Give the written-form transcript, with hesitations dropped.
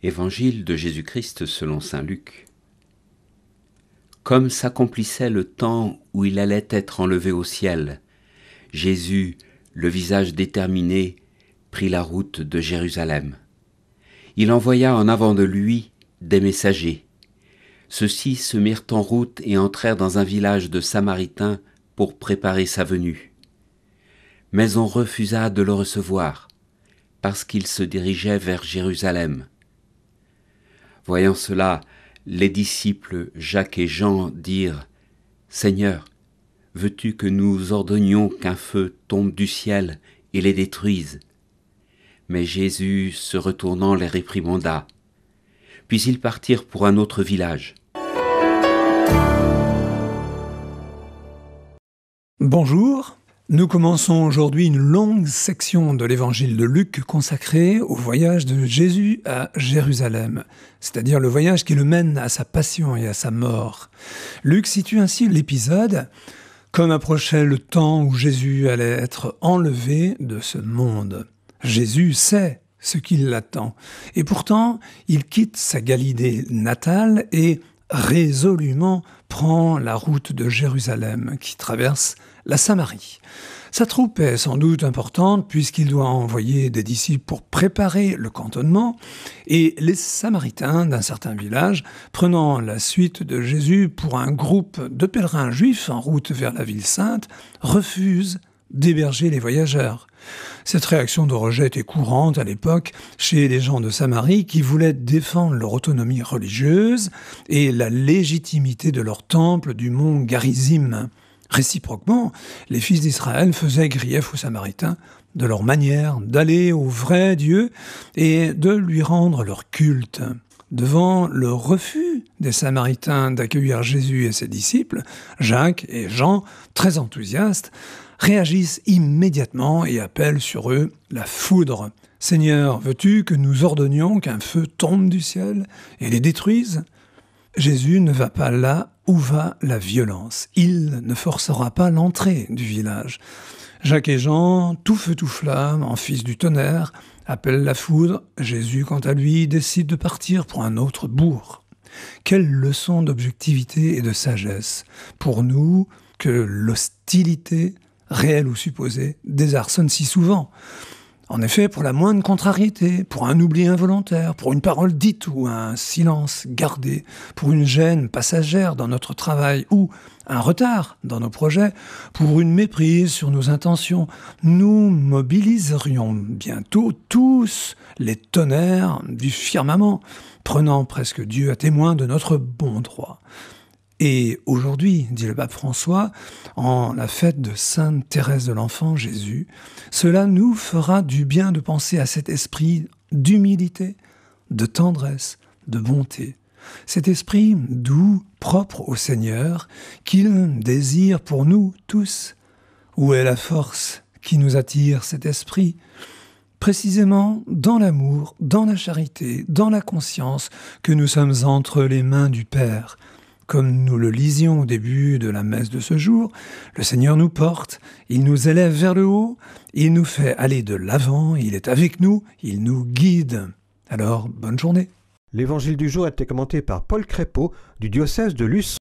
Évangile de Jésus-Christ selon saint Luc. Comme s'accomplissait le temps où il allait être enlevé au ciel, Jésus, le visage déterminé, prit la route de Jérusalem. Il envoya en avant de lui des messagers. Ceux-ci se mirent en route et entrèrent dans un village de Samaritains pour préparer sa venue. Mais on refusa de le recevoir, parce qu'il se dirigeait vers Jérusalem. Voyant cela, les disciples Jacques et Jean dirent « Seigneur, veux-tu que nous ordonnions qu'un feu tombe du ciel et les détruise ?» Mais Jésus, se retournant, les réprimanda. Puis ils partirent pour un autre village. Bonjour, nous commençons aujourd'hui une longue section de l'évangile de Luc consacrée au voyage de Jésus à Jérusalem, c'est-à-dire le voyage qui le mène à sa passion et à sa mort. Luc situe ainsi l'épisode comme approchait le temps où Jésus allait être enlevé de ce monde. Jésus sait ce qui l'attend, et pourtant il quitte sa Galilée natale et résolument prend la route de Jérusalem qui traverse la Samarie. Sa troupe est sans doute importante puisqu'il doit envoyer des disciples pour préparer le cantonnement et les Samaritains d'un certain village, prenant la suite de Jésus pour un groupe de pèlerins juifs en route vers la ville sainte, refusent d'héberger les voyageurs. Cette réaction de rejet était courante à l'époque chez les gens de Samarie qui voulaient défendre leur autonomie religieuse et la légitimité de leur temple du mont Garizim. Réciproquement, les fils d'Israël faisaient grief aux Samaritains de leur manière d'aller au vrai Dieu et de lui rendre leur culte. Devant le refus des Samaritains d'accueillir Jésus et ses disciples, Jacques et Jean, très enthousiastes, réagissent immédiatement et appellent sur eux la foudre. « Seigneur, veux-tu que nous ordonnions qu'un feu tombe du ciel et les détruise ?» Jésus ne va pas là où va la violence. Il ne forcera pas l'entrée du village. Jacques et Jean, tout feu tout flamme, en fils du tonnerre, appellent la foudre. Jésus, quant à lui, décide de partir pour un autre bourg. Quelle leçon d'objectivité et de sagesse pour nous que l'hostilité, réelle ou supposée, désarçonne si souvent. En effet, pour la moindre contrariété, pour un oubli involontaire, pour une parole dite ou un silence gardé, pour une gêne passagère dans notre travail ou un retard dans nos projets, pour une méprise sur nos intentions, nous mobiliserions bientôt tous les tonnerres du firmament, prenant presque Dieu à témoin de notre bon droit. Et aujourd'hui, dit le pape François, en la fête de Sainte Thérèse de l'Enfant Jésus, cela nous fera du bien de penser à cet esprit d'humilité, de tendresse, de bonté. Cet esprit doux, propre au Seigneur, qu'il désire pour nous tous. Où est la force qui nous attire cet esprit ? Précisément dans l'amour, dans la charité, dans la conscience que nous sommes entre les mains du Père. Comme nous le lisions au début de la messe de ce jour, le Seigneur nous porte, il nous élève vers le haut, il nous fait aller de l'avant, il est avec nous, il nous guide. Alors, bonne journée. L'évangile du jour a été commenté par Paul Crépeau du diocèse de Luçon.